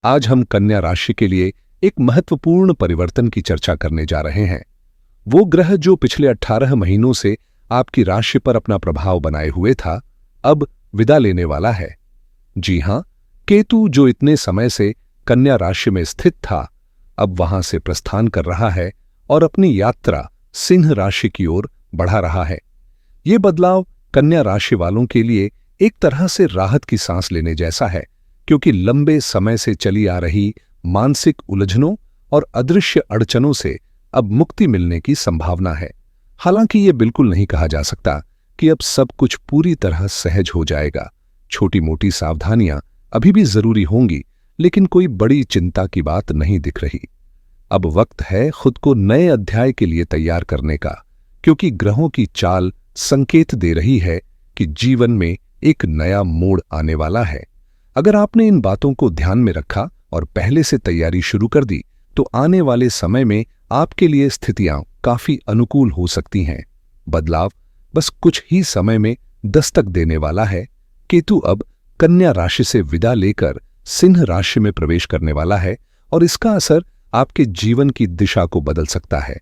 आज हम कन्या राशि के लिए एक महत्वपूर्ण परिवर्तन की चर्चा करने जा रहे हैं। वो ग्रह जो पिछले 18 महीनों से आपकी राशि पर अपना प्रभाव बनाए हुए था, अब विदा लेने वाला है। जी हां, केतु जो इतने समय से कन्या राशि में स्थित था, अब वहां से प्रस्थान कर रहा है और अपनी यात्रा सिंह राशि की ओर बढ़ा रहा है। ये बदलाव कन्या राशि वालों के लिए एक तरह से राहत की सांस लेने जैसा है, क्योंकि लंबे समय से चली आ रही मानसिक उलझनों और अदृश्य अड़चनों से अब मुक्ति मिलने की संभावना है। हालांकि ये बिल्कुल नहीं कहा जा सकता कि अब सब कुछ पूरी तरह सहज हो जाएगा। छोटी मोटी सावधानियां अभी भी जरूरी होंगी, लेकिन कोई बड़ी चिंता की बात नहीं दिख रही। अब वक्त है खुद को नए अध्याय के लिए तैयार करने का, क्योंकि ग्रहों की चाल संकेत दे रही है कि जीवन में एक नया मोड़ आने वाला है। अगर आपने इन बातों को ध्यान में रखा और पहले से तैयारी शुरू कर दी, तो आने वाले समय में आपके लिए स्थितियां काफी अनुकूल हो सकती हैं। बदलाव बस कुछ ही समय में दस्तक देने वाला है। केतु अब कन्या राशि से विदा लेकर सिंह राशि में प्रवेश करने वाला है और इसका असर आपके जीवन की दिशा को बदल सकता है।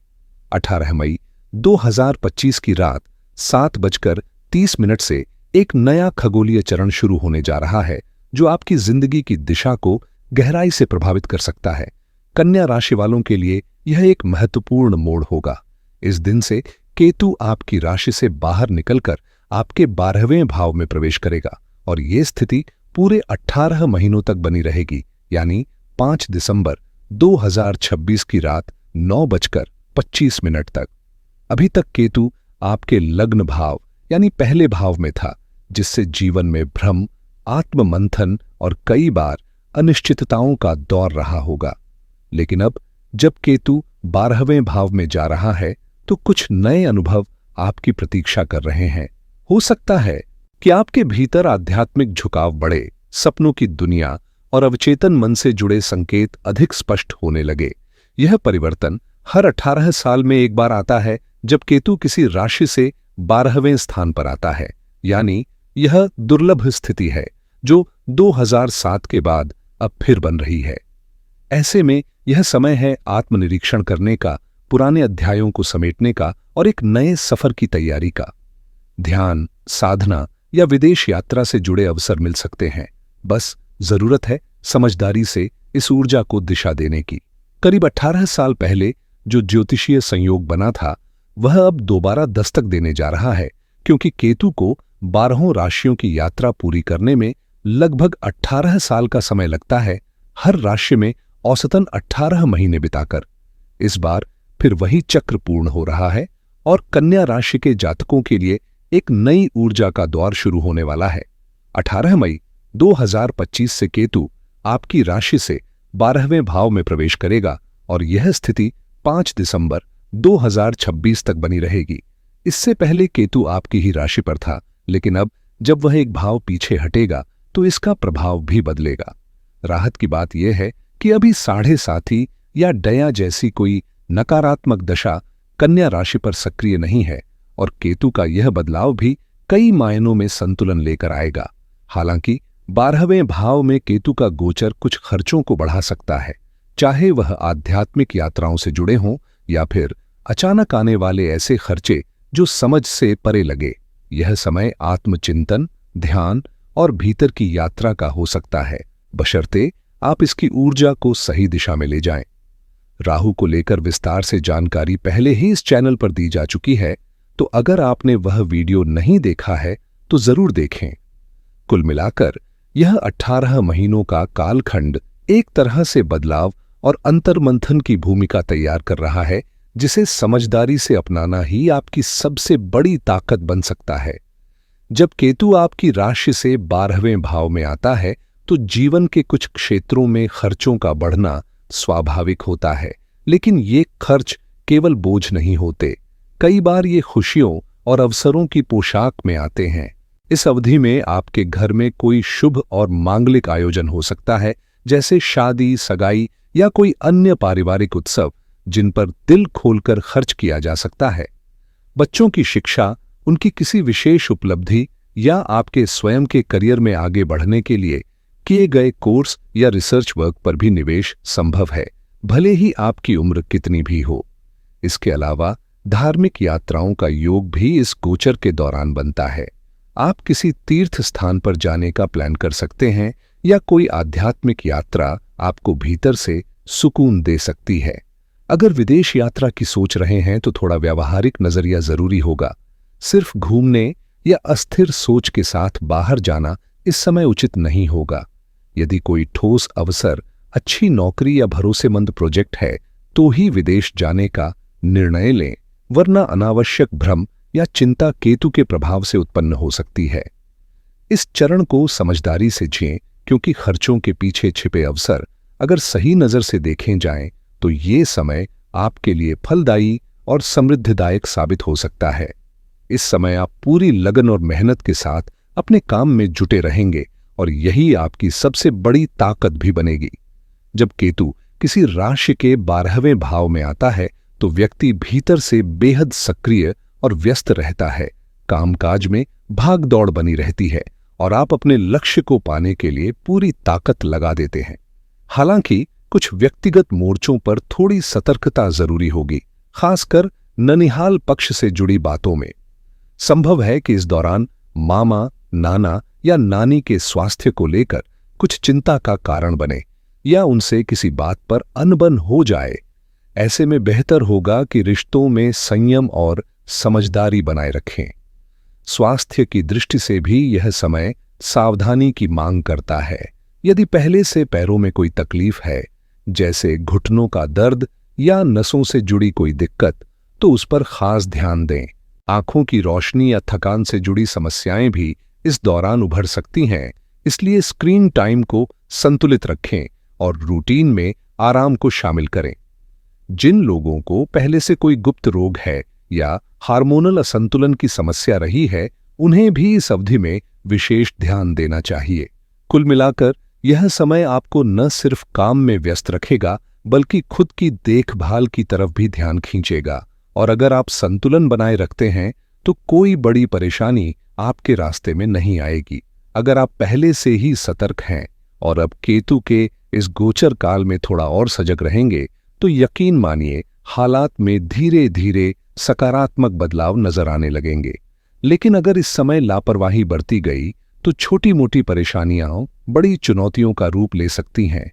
18 मई 2025 की रात 7:30 से एक नया खगोलीय चरण शुरू होने जा रहा है, जो आपकी जिंदगी की दिशा को गहराई से प्रभावित कर सकता है। कन्या राशि वालों के लिए यह एक महत्वपूर्ण मोड़ होगा। इस दिन से केतु आपकी राशि से बाहर निकलकर आपके 12वें भाव में प्रवेश करेगा और ये स्थिति पूरे 18 महीनों तक बनी रहेगी, यानी 5 दिसंबर 2026 की रात 9:25 तक। अभी तक केतु आपके लग्न भाव यानी पहले भाव में था, जिससे जीवन में भ्रम, आत्ममंथन और कई बार अनिश्चितताओं का दौर रहा होगा। लेकिन अब जब केतु 12वें भाव में जा रहा है, तो कुछ नए अनुभव आपकी प्रतीक्षा कर रहे हैं। हो सकता है कि आपके भीतर आध्यात्मिक झुकाव बढ़े, सपनों की दुनिया और अवचेतन मन से जुड़े संकेत अधिक स्पष्ट होने लगे। यह परिवर्तन हर 18 साल में एक बार आता है, जब केतु किसी राशि से 12वें स्थान पर आता है, यानी यह दुर्लभ स्थिति है जो 2007 के बाद अब फिर बन रही है। ऐसे में यह समय है आत्मनिरीक्षण करने का, पुराने अध्यायों को समेटने का और एक नए सफर की तैयारी का। ध्यान, साधना या विदेश यात्रा से जुड़े अवसर मिल सकते हैं। बस जरूरत है समझदारी से इस ऊर्जा को दिशा देने की। करीब 18 साल पहले जो ज्योतिषीय संयोग बना था, वह अब दोबारा दस्तक देने जा रहा है, क्योंकि केतु को 12 राशियों की यात्रा पूरी करने में लगभग 18 साल का समय लगता है, हर राशि में औसतन 18 महीने बिताकर। इस बार फिर वही चक्र पूर्ण हो रहा है और कन्या राशि के जातकों के लिए एक नई ऊर्जा का दौर शुरू होने वाला है। 18 मई 2025 से केतु आपकी राशि से 12वें भाव में प्रवेश करेगा और यह स्थिति 5 दिसंबर 2026 तक बनी रहेगी। इससे पहले केतु आपकी ही राशि पर था, लेकिन अब जब वह एक भाव पीछे हटेगा तो इसका प्रभाव भी बदलेगा। राहत की बात यह है कि अभी साढ़े साथी या डया जैसी कोई नकारात्मक दशा कन्या राशि पर सक्रिय नहीं है और केतु का यह बदलाव भी कई मायनों में संतुलन लेकर आएगा। हालांकि 12वें भाव में केतु का गोचर कुछ खर्चों को बढ़ा सकता है, चाहे वह आध्यात्मिक यात्राओं से जुड़े हों या फिर अचानक आने वाले ऐसे खर्चे जो समझ से परे लगे। यह समय आत्मचिंतन, ध्यान और भीतर की यात्रा का हो सकता है, बशर्ते आप इसकी ऊर्जा को सही दिशा में ले जाएं। राहु को लेकर विस्तार से जानकारी पहले ही इस चैनल पर दी जा चुकी है, तो अगर आपने वह वीडियो नहीं देखा है तो जरूर देखें। कुल मिलाकर यह 18 महीनों का कालखंड एक तरह से बदलाव और अंतर्मंथन की भूमिका तैयार कर रहा है, जिसे समझदारी से अपनाना ही आपकी सबसे बड़ी ताकत बन सकता है। जब केतु आपकी राशि से 12वें भाव में आता है, तो जीवन के कुछ क्षेत्रों में खर्चों का बढ़ना स्वाभाविक होता है, लेकिन ये खर्च केवल बोझ नहीं होते। कई बार ये खुशियों और अवसरों की पोशाक में आते हैं। इस अवधि में आपके घर में कोई शुभ और मांगलिक आयोजन हो सकता है, जैसे शादी, सगाई या कोई अन्य पारिवारिक उत्सव, जिन पर दिल खोलकर खर्च किया जा सकता है। बच्चों की शिक्षा, उनकी किसी विशेष उपलब्धि या आपके स्वयं के करियर में आगे बढ़ने के लिए किए गए कोर्स या रिसर्च वर्क पर भी निवेश संभव है, भले ही आपकी उम्र कितनी भी हो। इसके अलावा धार्मिक यात्राओं का योग भी इस गोचर के दौरान बनता है। आप किसी तीर्थ स्थान पर जाने का प्लान कर सकते हैं या कोई आध्यात्मिक यात्रा आपको भीतर से सुकून दे सकती है। अगर विदेश यात्रा की सोच रहे हैं तो थोड़ा व्यावहारिक नजरिया जरूरी होगा। सिर्फ घूमने या अस्थिर सोच के साथ बाहर जाना इस समय उचित नहीं होगा। यदि कोई ठोस अवसर, अच्छी नौकरी या भरोसेमंद प्रोजेक्ट है तो ही विदेश जाने का निर्णय लें, वरना अनावश्यक भ्रम या चिंता केतु के प्रभाव से उत्पन्न हो सकती है। इस चरण को समझदारी से जिएं, क्योंकि खर्चों के पीछे छिपे अवसर अगर सही नजर से देखें जाएं तो ये समय आपके लिए फलदायी और समृद्धिदायक साबित हो सकता है। इस समय आप पूरी लगन और मेहनत के साथ अपने काम में जुटे रहेंगे और यही आपकी सबसे बड़ी ताकत भी बनेगी। जब केतु किसी राशि के 12वें भाव में आता है तो व्यक्ति भीतर से बेहद सक्रिय और व्यस्त रहता है। कामकाज में भाग दौड़ बनी रहती है और आप अपने लक्ष्य को पाने के लिए पूरी ताकत लगा देते हैं। हालांकि कुछ व्यक्तिगत मोर्चों पर थोड़ी सतर्कता जरूरी होगी, खासकर ननिहाल पक्ष से जुड़ी बातों में। संभव है कि इस दौरान मामा, नाना या नानी के स्वास्थ्य को लेकर कुछ चिंता का कारण बने या उनसे किसी बात पर अनबन हो जाए। ऐसे में बेहतर होगा कि रिश्तों में संयम और समझदारी बनाए रखें। स्वास्थ्य की दृष्टि से भी यह समय सावधानी की मांग करता है। यदि पहले से पैरों में कोई तकलीफ है, जैसे घुटनों का दर्द या नसों से जुड़ी कोई दिक्कत, तो उस पर खास ध्यान दें। आंखों की रोशनी या थकान से जुड़ी समस्याएं भी इस दौरान उभर सकती हैं, इसलिए स्क्रीन टाइम को संतुलित रखें और रूटीन में आराम को शामिल करें। जिन लोगों को पहले से कोई गुप्त रोग है या हार्मोनल असंतुलन की समस्या रही है, उन्हें भी इस अवधि में विशेष ध्यान देना चाहिए। कुल मिलाकर यह समय आपको न सिर्फ काम में व्यस्त रखेगा, बल्कि खुद की देखभाल की तरफ भी ध्यान खींचेगा। और अगर आप संतुलन बनाए रखते हैं तो कोई बड़ी परेशानी आपके रास्ते में नहीं आएगी। अगर आप पहले से ही सतर्क हैं और अब केतु के इस गोचर काल में थोड़ा और सजग रहेंगे तो यकीन मानिए हालात में धीरे धीरे सकारात्मक बदलाव नजर आने लगेंगे। लेकिन अगर इस समय लापरवाही बरती गई तो छोटी मोटी परेशानियां बड़ी चुनौतियों का रूप ले सकती हैं।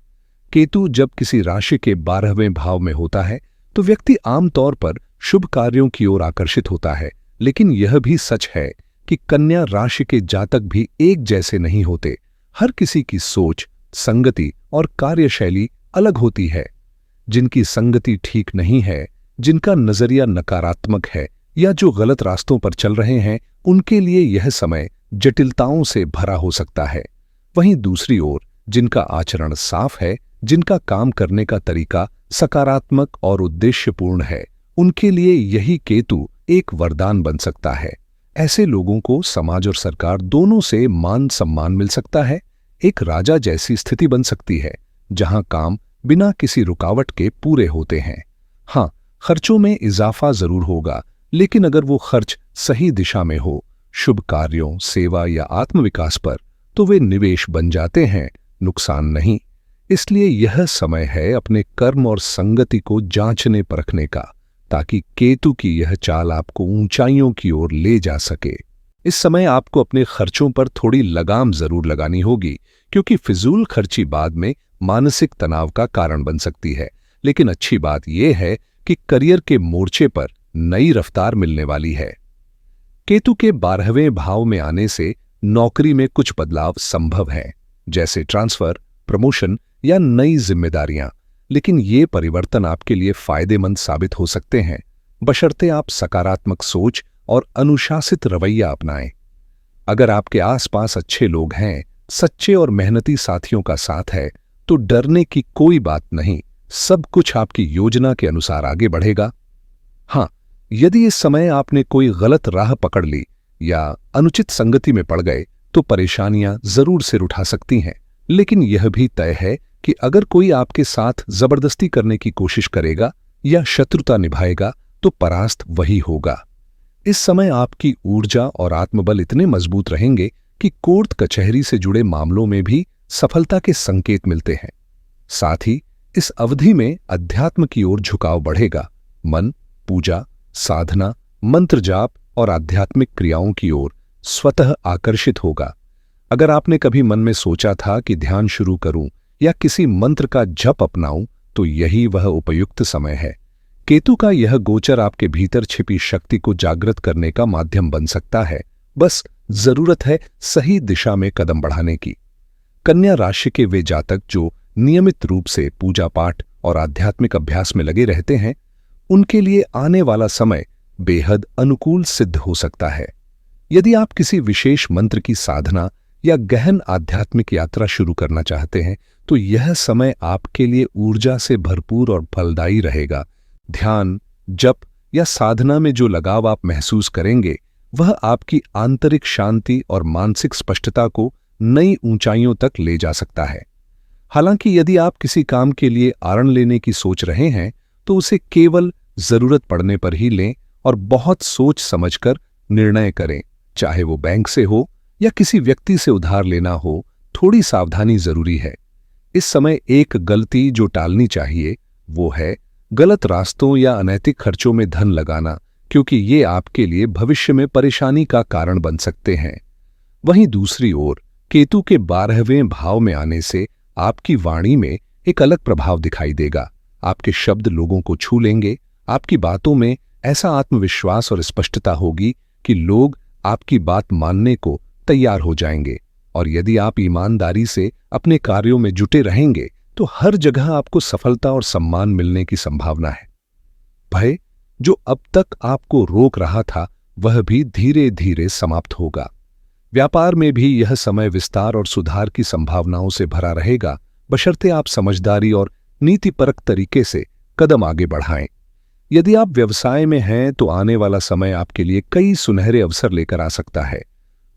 केतु जब किसी राशि के 12वें भाव में होता है तो व्यक्ति आमतौर पर शुभ कार्यों की ओर आकर्षित होता है, लेकिन यह भी सच है कि कन्या राशि के जातक भी एक जैसे नहीं होते। हर किसी की सोच, संगति और कार्यशैली अलग होती है। जिनकी संगति ठीक नहीं है, जिनका नजरिया नकारात्मक है या जो गलत रास्तों पर चल रहे हैं, उनके लिए यह समय जटिलताओं से भरा हो सकता है। वहीं दूसरी ओर जिनका आचरण साफ है, जिनका काम करने का तरीका सकारात्मक और उद्देश्यपूर्ण है, उनके लिए यही केतु एक वरदान बन सकता है। ऐसे लोगों को समाज और सरकार दोनों से मान सम्मान मिल सकता है। एक राजा जैसी स्थिति बन सकती है जहां काम बिना किसी रुकावट के पूरे होते हैं। हाँ, खर्चों में इजाफा जरूर होगा, लेकिन अगर वो खर्च सही दिशा में हो, शुभ कार्यों, सेवा या आत्मविकास पर, तो वे निवेश बन जाते हैं, नुकसान नहीं। इसलिए यह समय है अपने कर्म और संगति को जांचने परखने का, ताकि केतु की यह चाल आपको ऊंचाइयों की ओर ले जा सके। इस समय आपको अपने खर्चों पर थोड़ी लगाम जरूर लगानी होगी, क्योंकि फिजूल खर्ची बाद में मानसिक तनाव का कारण बन सकती है। लेकिन अच्छी बात यह है कि करियर के मोर्चे पर नई रफ्तार मिलने वाली है। केतु के 12वें भाव में आने से नौकरी में कुछ बदलाव संभव है, जैसे ट्रांसफर, प्रमोशन या नई जिम्मेदारियां। लेकिन ये परिवर्तन आपके लिए फायदेमंद साबित हो सकते हैं, बशर्ते आप सकारात्मक सोच और अनुशासित रवैया अपनाएं। अगर आपके आसपास अच्छे लोग हैं, सच्चे और मेहनती साथियों का साथ है, तो डरने की कोई बात नहीं। सब कुछ आपकी योजना के अनुसार आगे बढ़ेगा। हाँ, यदि इस समय आपने कोई गलत राह पकड़ ली या अनुचित संगति में पड़ गए तो परेशानियां जरूर सिर उठा सकती हैं। लेकिन यह भी तय है कि अगर कोई आपके साथ जबरदस्ती करने की कोशिश करेगा या शत्रुता निभाएगा तो परास्त वही होगा। इस समय आपकी ऊर्जा और आत्मबल इतने मजबूत रहेंगे कि कोर्ट कचहरी से जुड़े मामलों में भी सफलता के संकेत मिलते हैं। साथ ही इस अवधि में अध्यात्म की ओर झुकाव बढ़ेगा। मन पूजा, साधना, मंत्र जाप और आध्यात्मिक क्रियाओं की ओर स्वतः आकर्षित होगा। अगर आपने कभी मन में सोचा था कि ध्यान शुरू करूं या किसी मंत्र का जप अपनाऊं, तो यही वह उपयुक्त समय है। केतु का यह गोचर आपके भीतर छिपी शक्ति को जागृत करने का माध्यम बन सकता है। बस जरूरत है सही दिशा में कदम बढ़ाने की। कन्या राशि के वे जातक जो नियमित रूप से पूजा पाठ और आध्यात्मिक अभ्यास में लगे रहते हैं, उनके लिए आने वाला समय बेहद अनुकूल सिद्ध हो सकता है। यदि आप किसी विशेष मंत्र की साधना या गहन आध्यात्मिक यात्रा शुरू करना चाहते हैं, तो यह समय आपके लिए ऊर्जा से भरपूर और फलदायी रहेगा। ध्यान, जप या साधना में जो लगाव आप महसूस करेंगे, वह आपकी आंतरिक शांति और मानसिक स्पष्टता को नई ऊंचाइयों तक ले जा सकता है। हालांकि यदि आप किसी काम के लिए आरण लेने की सोच रहे हैं, तो उसे केवल जरूरत पड़ने पर ही लें और बहुत सोच समझकर निर्णय करें। चाहे वो बैंक से हो या किसी व्यक्ति से उधार लेना हो, थोड़ी सावधानी जरूरी है। इस समय एक गलती जो टालनी चाहिए वो है गलत रास्तों या अनैतिक खर्चों में धन लगाना, क्योंकि ये आपके लिए भविष्य में परेशानी का कारण बन सकते हैं। वहीं दूसरी ओर केतु के 12वें भाव में आने से आपकी वाणी में एक अलग प्रभाव दिखाई देगा। आपके शब्द लोगों को छू लेंगे। आपकी बातों में ऐसा आत्मविश्वास और स्पष्टता होगी कि लोग आपकी बात मानने को तैयार हो जाएंगे। और यदि आप ईमानदारी से अपने कार्यों में जुटे रहेंगे, तो हर जगह आपको सफलता और सम्मान मिलने की संभावना है। भय जो अब तक आपको रोक रहा था, वह भी धीरे धीरे समाप्त होगा। व्यापार में भी यह समय विस्तार और सुधार की संभावनाओं से भरा रहेगा, बशर्ते आप समझदारी और नीतिपरक तरीके से कदम आगे बढ़ाएं। यदि आप व्यवसाय में हैं, तो आने वाला समय आपके लिए कई सुनहरे अवसर लेकर आ सकता है।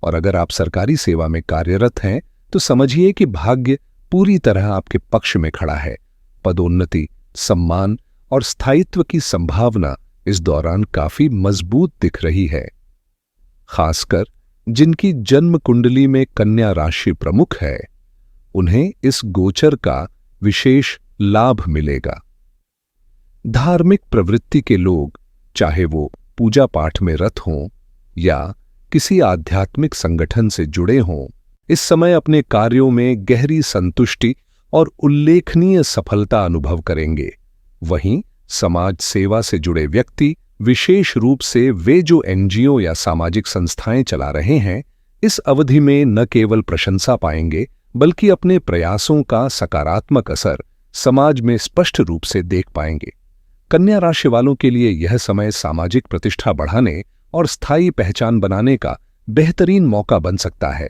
और अगर आप सरकारी सेवा में कार्यरत हैं, तो समझिए कि भाग्य पूरी तरह आपके पक्ष में खड़ा है। पदोन्नति, सम्मान और स्थायित्व की संभावना इस दौरान काफी मजबूत दिख रही है। खासकर जिनकी जन्म कुंडली में कन्या राशि प्रमुख है, उन्हें इस गोचर का विशेष लाभ मिलेगा। धार्मिक प्रवृत्ति के लोग, चाहे वो पूजा पाठ में रत हों या किसी आध्यात्मिक संगठन से जुड़े हों, इस समय अपने कार्यों में गहरी संतुष्टि और उल्लेखनीय सफलता अनुभव करेंगे। वहीं समाज सेवा से जुड़े व्यक्ति, विशेष रूप से वे जो एनजीओ या सामाजिक संस्थाएं चला रहे हैं, इस अवधि में न केवल प्रशंसा पाएंगे, बल्कि अपने प्रयासों का सकारात्मक असर समाज में स्पष्ट रूप से देख पाएंगे। कन्या राशि वालों के लिए यह समय सामाजिक प्रतिष्ठा बढ़ाने और स्थायी पहचान बनाने का बेहतरीन मौका बन सकता है।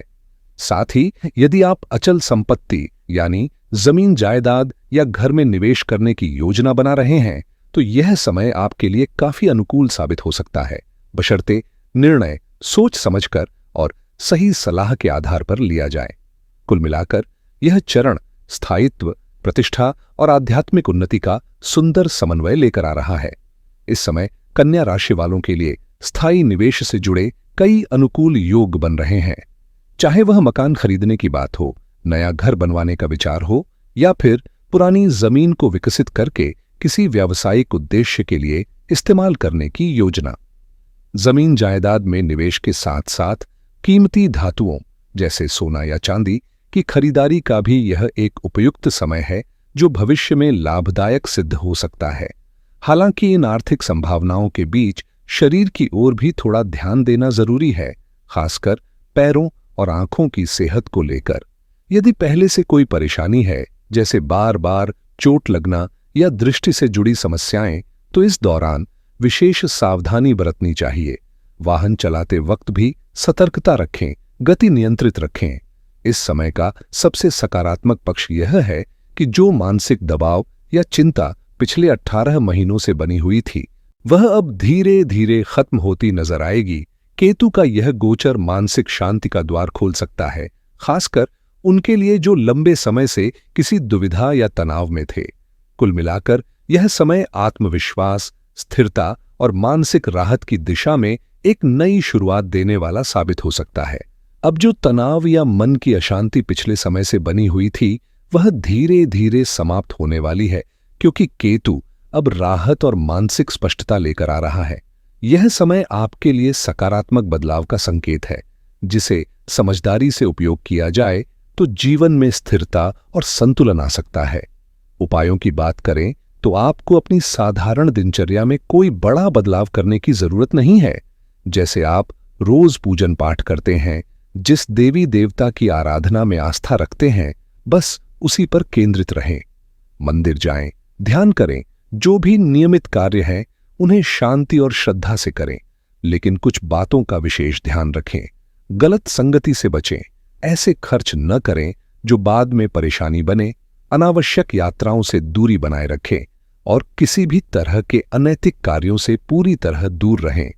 साथ ही यदि आप अचल संपत्ति यानी जमीन जायदाद या घर में निवेश करने की योजना बना रहे हैं, तो यह समय आपके लिए काफी अनुकूल साबित हो सकता है, बशर्ते निर्णय सोच समझकर और सही सलाह के आधार पर लिया जाए। कुल मिलाकर यह चरण स्थायित्व, प्रतिष्ठा और आध्यात्मिक उन्नति का सुंदर समन्वय लेकर आ रहा है। इस समय कन्या राशि वालों के लिए स्थायी निवेश से जुड़े कई अनुकूल योग बन रहे हैं। चाहे वह मकान खरीदने की बात हो, नया घर बनवाने का विचार हो या फिर पुरानी जमीन को विकसित करके किसी व्यावसायिक उद्देश्य के लिए इस्तेमाल करने की योजना। जमीन जायदाद में निवेश के साथ साथ कीमती धातुओं जैसे सोना या चांदी की खरीदारी का भी यह एक उपयुक्त समय है, जो भविष्य में लाभदायक सिद्ध हो सकता है। हालांकि इन आर्थिक संभावनाओं के बीच शरीर की ओर भी थोड़ा ध्यान देना जरूरी है, खासकर पैरों और आंखों की सेहत को लेकर। यदि पहले से कोई परेशानी है, जैसे बार बार चोट लगना या दृष्टि से जुड़ी समस्याएं, तो इस दौरान विशेष सावधानी बरतनी चाहिए। वाहन चलाते वक्त भी सतर्कता रखें, गति नियंत्रित रखें। इस समय का सबसे सकारात्मक पक्ष यह है कि जो मानसिक दबाव या चिंता पिछले 18 महीनों से बनी हुई थी, वह अब धीरे धीरे खत्म होती नजर आएगी। केतु का यह गोचर मानसिक शांति का द्वार खोल सकता है, खासकर उनके लिए जो लंबे समय से किसी दुविधा या तनाव में थे। कुल मिलाकर यह समय आत्मविश्वास, स्थिरता और मानसिक राहत की दिशा में एक नई शुरुआत देने वाला साबित हो सकता है। अब जो तनाव या मन की अशांति पिछले समय से बनी हुई थी, वह धीरे धीरे समाप्त होने वाली है, क्योंकि केतु अब राहत और मानसिक स्पष्टता लेकर आ रहा है। यह समय आपके लिए सकारात्मक बदलाव का संकेत है, जिसे समझदारी से उपयोग किया जाए तो जीवन में स्थिरता और संतुलन आ सकता है। उपायों की बात करें तो आपको अपनी साधारण दिनचर्या में कोई बड़ा बदलाव करने की जरूरत नहीं है। जैसे आप रोज पूजन पाठ करते हैं, जिस देवी देवता की आराधना में आस्था रखते हैं, बस उसी पर केंद्रित रहें। मंदिर जाएं, ध्यान करें, जो भी नियमित कार्य हैं उन्हें शांति और श्रद्धा से करें, लेकिन कुछ बातों का विशेष ध्यान रखें। गलत संगति से बचें, ऐसे खर्च न करें जो बाद में परेशानी बने। अनावश्यक यात्राओं से दूरी बनाए रखें और किसी भी तरह के अनैतिक कार्यों से पूरी तरह दूर रहें।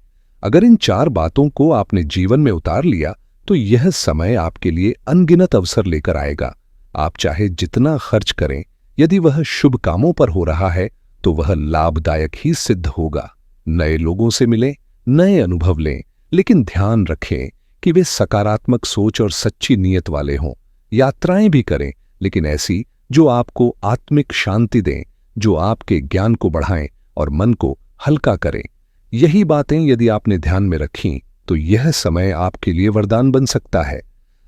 अगर इन 4 बातों को आपने जीवन में उतार लिया तो यह समय आपके लिए अनगिनत अवसर लेकर आएगा। आप चाहे जितना खर्च करें, यदि वह शुभ कामों पर हो रहा है तो वह लाभदायक ही सिद्ध होगा। नए लोगों से मिलें, नए अनुभव लें, लेकिन ध्यान रखें कि वे सकारात्मक सोच और सच्ची नीयत वाले हों। यात्राएं भी करें, लेकिन ऐसी जो आपको आत्मिक शांति दें, जो आपके ज्ञान को बढ़ाएं और मन को हल्का करें। यही बातें यदि आपने ध्यान में रखीं तो यह समय आपके लिए वरदान बन सकता है।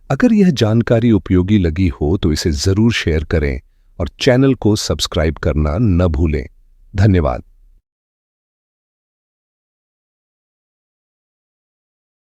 अगर यह जानकारी उपयोगी लगी हो तो इसे जरूर शेयर करें और चैनल को सब्सक्राइब करना न भूलें। धन्यवाद।